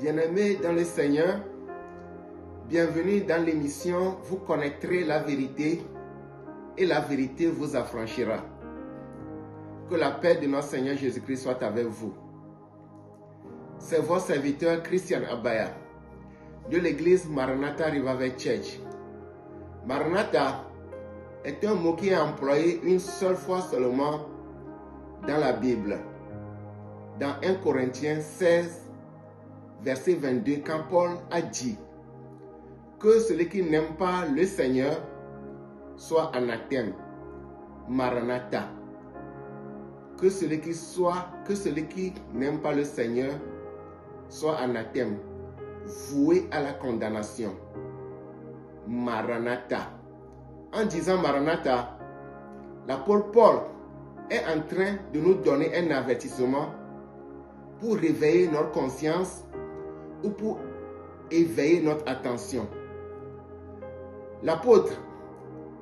Bien-aimés dans le Seigneur, bienvenue dans l'émission Vous connaîtrez la vérité et la vérité vous affranchira. Que la paix de notre Seigneur Jésus-Christ soit avec vous. C'est votre serviteur Christian Abaya de l'église Maranatha Revival Church. Maranatha est un mot qui est employé une seule fois seulement dans la Bible. Dans 1 Corinthiens 16, verset 22, quand Paul a dit que celui qui n'aime pas le Seigneur soit anathème, Maranatha. Que celui qui n'aime pas le Seigneur soit anathème, voué à la condamnation. Maranatha. En disant Maranatha, l'apôtre Paul est en train de nous donner un avertissement pour réveiller notre conscience ou pour éveiller notre attention. L'apôtre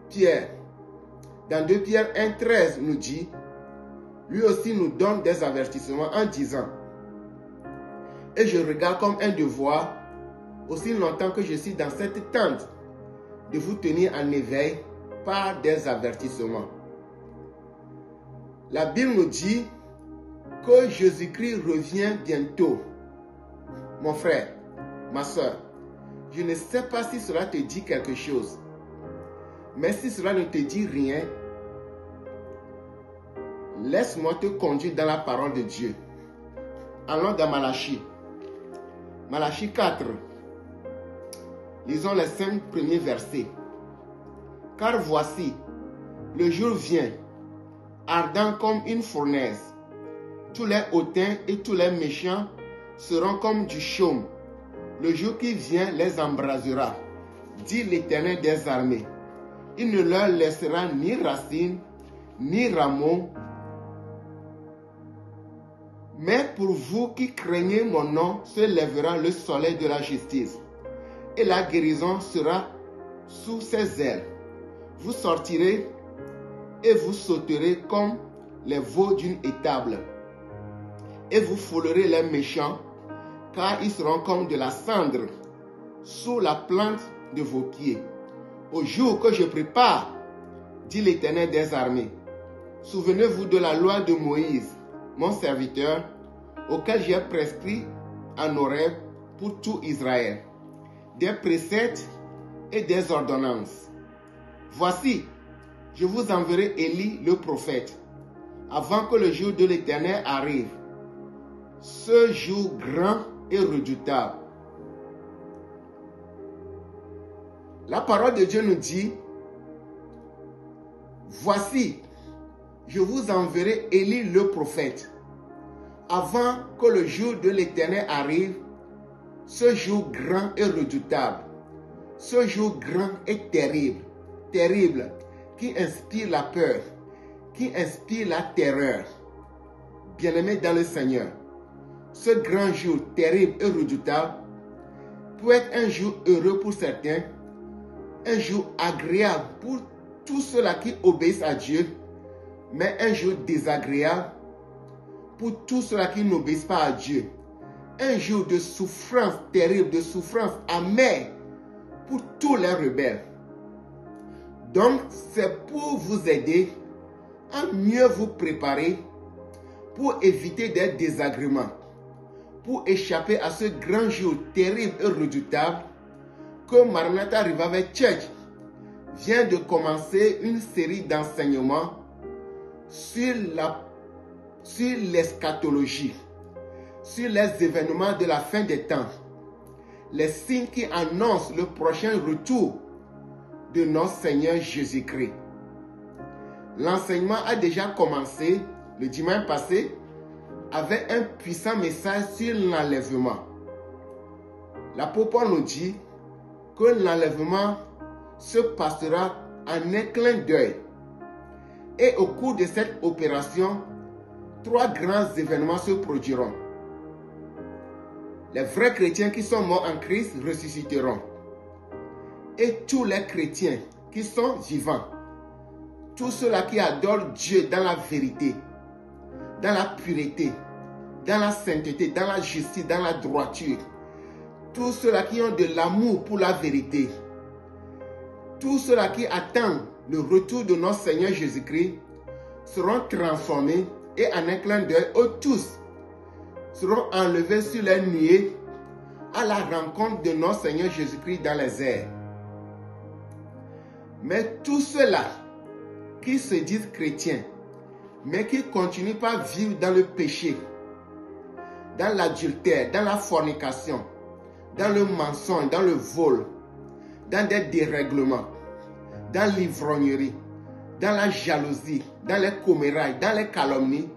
Pierre, dans 2 Pierre 1,13, nous dit, lui aussi nous donne des avertissements en disant, et je regarde comme un devoir, aussi longtemps que je suis dans cette tente, de vous tenir en éveil par des avertissements. La Bible nous dit que Jésus-Christ revient bientôt. Mon frère, ma soeur, je ne sais pas si cela te dit quelque chose, mais si cela ne te dit rien, laisse-moi te conduire dans la parole de Dieu. Allons dans Malachie. Malachie 4. Lisons les 5 premiers versets. Car voici, le jour vient, ardent comme une fournaise. Tous les hautains et tous les méchants seront comme du chaume. Le jour qui vient les embrasera, dit l'Éternel des armées. Il ne leur laissera ni racine, ni rameau. Mais pour vous qui craignez mon nom, se lèvera le soleil de la justice, et la guérison sera sous ses ailes. Vous sortirez et vous sauterez comme les veaux d'une étable, et vous foulerez les méchants, car ils seront comme de la cendre sous la plante de vos pieds. Au jour que je prépare, dit l'Éternel des armées, souvenez-vous de la loi de Moïse, mon serviteur, auquel j'ai prescrit en Horeb pour tout Israël, des préceptes et des ordonnances. Voici, je vous enverrai Élie le prophète, avant que le jour de l'Éternel arrive, ce jour grand et redoutable. La parole de Dieu nous dit, voici, je vous enverrai Élie le prophète, avant que le jour de l'Éternel arrive, ce jour grand et redoutable, ce jour grand et terrible, terrible, qui inspire la peur, qui inspire la terreur. Bien-aimés dans le Seigneur, ce grand jour terrible et redoutable peut être un jour heureux pour certains, un jour agréable pour tous ceux-là qui obéissent à Dieu, mais un jour désagréable pour tous ceux-là qui n'obéissent pas à Dieu. Un jour de souffrance terrible, de souffrance amère pour tous les rebelles. Donc, c'est pour vous aider à mieux vous préparer pour éviter des désagréments, pour échapper à ce grand jour terrible et redoutable que Maranatha Revival Church vient de commencer une série d'enseignements sur l'eschatologie, sur les événements de la fin des temps, les signes qui annoncent le prochain retour de notre Seigneur Jésus-Christ. L'enseignement a déjà commencé le dimanche passé avec un puissant message sur l'enlèvement. L'apôtre Paul nous dit que l'enlèvement se passera en un clin d'œil. Et au cours de cette opération, 3 grands événements se produiront. Les vrais chrétiens qui sont morts en Christ ressusciteront. Et tous les chrétiens qui sont vivants, tous ceux-là qui adorent Dieu dans la vérité, dans la pureté, dans la sainteté, dans la justice, dans la droiture, tous ceux-là qui ont de l'amour pour la vérité, tous ceux-là qui attendent le retour de notre Seigneur Jésus-Christ seront transformés et en un clin d'œil, eux tous seront enlevés sur les nuées à la rencontre de notre Seigneur Jésus-Christ dans les airs. Mais tous ceux-là qui se disent chrétiens, mais qui continuent pas à vivre dans le péché, dans l'adultère, dans la fornication, dans le mensonge, dans le vol, dans des dérèglements, dans l'ivrognerie, dans la jalousie, dans les commérailles, dans les calomnies,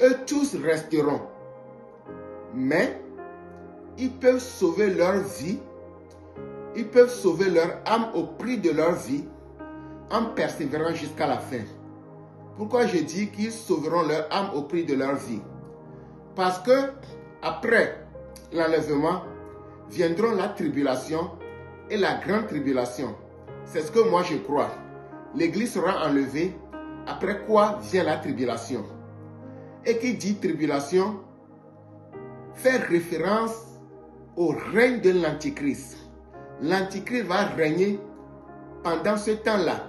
eux tous resteront. Mais ils peuvent sauver leur vie, ils peuvent sauver leur âme au prix de leur vie en persévérant jusqu'à la fin. Pourquoi je dis qu'ils sauveront leur âme au prix de leur vie? Parce que après l'enlèvement viendront la tribulation et la grande tribulation. C'est ce que moi je crois. L'église sera enlevée, après quoi vient la tribulation. Et qui dit tribulation fait référence au règne de l'Antichrist. L'Antichrist va régner pendant ce temps-là.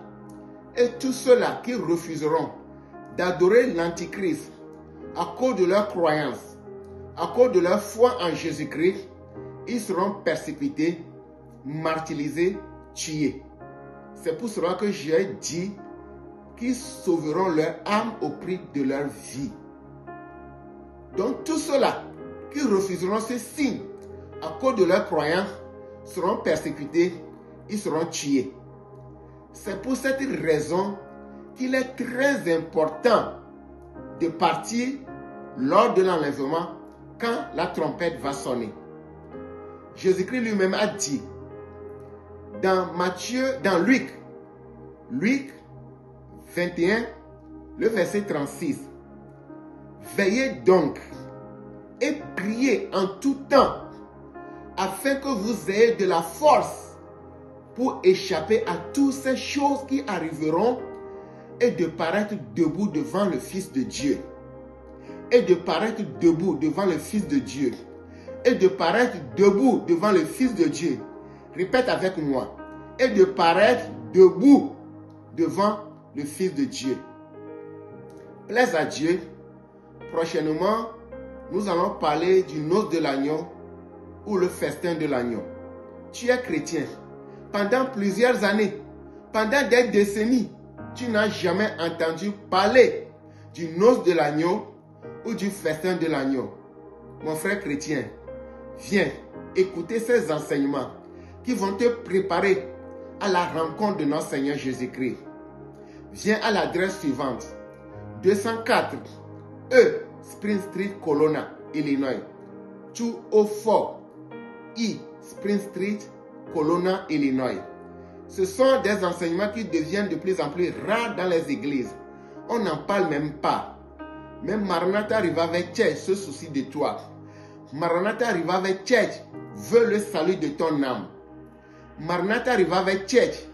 Et tous ceux-là qui refuseront d'adorer l'Antichrist à cause de leur croyance, à cause de leur foi en Jésus-Christ, ils seront persécutés, martyrisés, tués. C'est pour cela que j'ai dit qu'ils sauveront leur âme au prix de leur vie. Donc tous ceux-là qui refuseront ces signes à cause de leur croyance seront persécutés, ils seront tués. C'est pour cette raison qu'il est très important de partir lors de l'enlèvement quand la trompette va sonner. Jésus-Christ lui-même a dit dans Luc 21, le verset 36. Veillez donc et priez en tout temps afin que vous ayez de la force pour échapper à toutes ces choses qui arriveront et de paraître debout devant le Fils de Dieu. Et de paraître debout devant le Fils de Dieu. Et de paraître debout devant le Fils de Dieu. Répète avec moi. Et de paraître debout devant le Fils de Dieu. Plaise à Dieu. Prochainement, nous allons parler du noce de l'agneau ou le festin de l'agneau. Tu es chrétien. Pendant plusieurs années, pendant des décennies, tu n'as jamais entendu parler du noce de l'agneau ou du festin de l'agneau. Mon frère chrétien, viens écouter ces enseignements qui vont te préparer à la rencontre de notre Seigneur Jésus-Christ. Viens à l'adresse suivante, 204 E Spring Street, Colonna, Illinois, 204 E Spring Street, Colonna, Illinois. Ce sont des enseignements qui deviennent de plus en plus rares dans les églises. On n'en parle même pas. Même Maranatha Revival Church se soucie de toi. Maranatha Revival Church veut le salut de ton âme. Maranatha Revival Church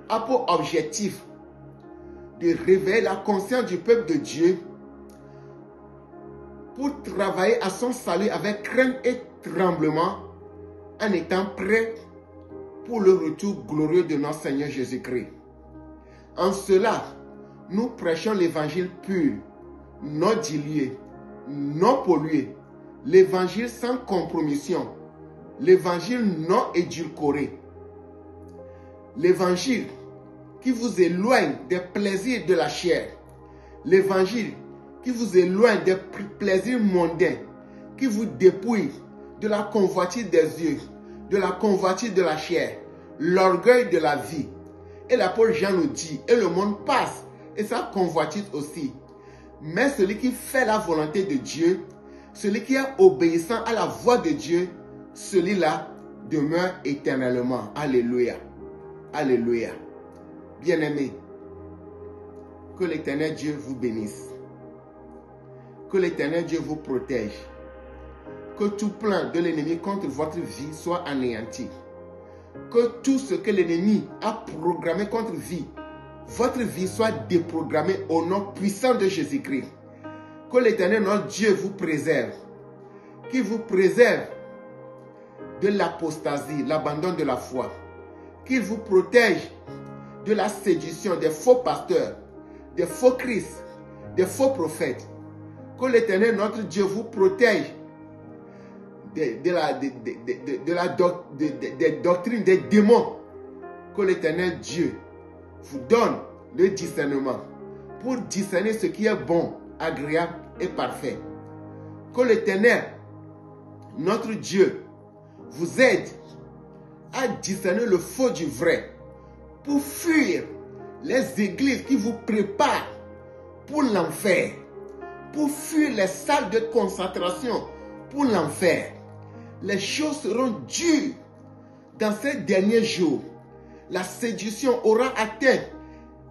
a pour objectif de réveiller la conscience du peuple de Dieu pour travailler à son salut avec crainte et tremblement en étant prêt pour le retour glorieux de notre Seigneur Jésus-Christ. En cela, nous prêchons l'évangile pur, non dilué, non pollué, l'évangile sans compromission, l'évangile non édulcoré, l'évangile qui vous éloigne des plaisirs de la chair, l'évangile qui vous éloigne des plaisirs mondains, qui vous dépouille de la convoitise des yeux, de la convoitise de la chair, l'orgueil de la vie. Et l'apôtre Jean nous dit, et le monde passe, et sa convoitise aussi. Mais celui qui fait la volonté de Dieu, celui qui est obéissant à la voix de Dieu, celui-là demeure éternellement. Alléluia. Alléluia. Bien-aimés, que l'Éternel Dieu vous bénisse. Que l'Éternel Dieu vous protège. Que tout plan de l'ennemi contre votre vie soit anéanti. Que tout ce que l'ennemi a programmé contre votre vie soit déprogrammé au nom puissant de Jésus-Christ. Que l'Éternel notre Dieu vous préserve. Qu'il vous préserve de l'apostasie, l'abandon de la foi. Qu'il vous protège de la séduction des faux pasteurs, des faux Christ, des faux prophètes. Que l'Éternel, notre Dieu, vous protège des doctrines des démons. Que l'Éternel Dieu vous donne le discernement pour discerner ce qui est bon, agréable et parfait. Que l'Éternel, notre Dieu, vous aide à discerner le faux du vrai pour fuir les églises qui vous préparent pour l'enfer, pour fuir les salles de concentration pour l'enfer. Les choses seront dures dans ces derniers jours. La séduction aura atteint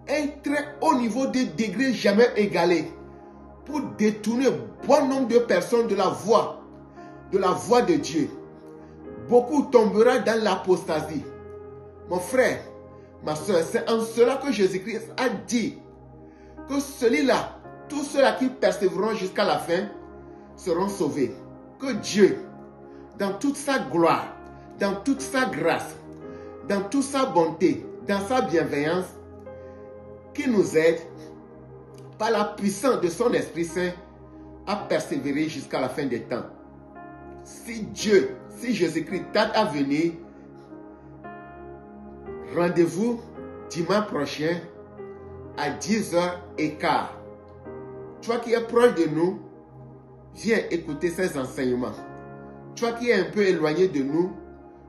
un très haut niveau de degré jamais égalé pour détourner bon nombre de personnes de la voie de Dieu. Beaucoup tomberont dans l'apostasie. Mon frère, ma soeur, c'est en cela que Jésus-Christ a dit que celui-là, tous ceux-là qui persévéreront jusqu'à la fin seront sauvés. Que Dieu, dans toute sa gloire, dans toute sa grâce, dans toute sa bonté, dans sa bienveillance, qui nous aide par la puissance de son Esprit Saint à persévérer jusqu'à la fin des temps. Si Jésus-Christ tarde à venir, rendez-vous dimanche prochain à 10h15. Toi qui es proche de nous, viens écouter ces enseignements. Toi qui es un peu éloigné de nous,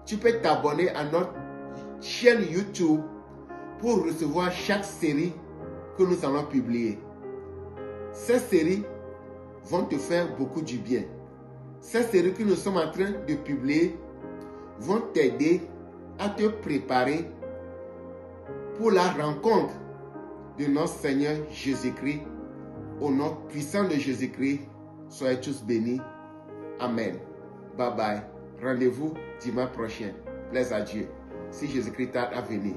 tu peux t'abonner à notre chaîne YouTube pour recevoir chaque série que nous allons publier. Ces séries vont te faire beaucoup du bien. Ces séries que nous sommes en train de publier vont t'aider à te préparer pour la rencontre de notre Seigneur Jésus-Christ. Au nom puissant de Jésus-Christ, soyez tous bénis. Amen. Bye bye. Rendez-vous dimanche prochain. Plaise à Dieu. Si Jésus-Christ tarde à venir.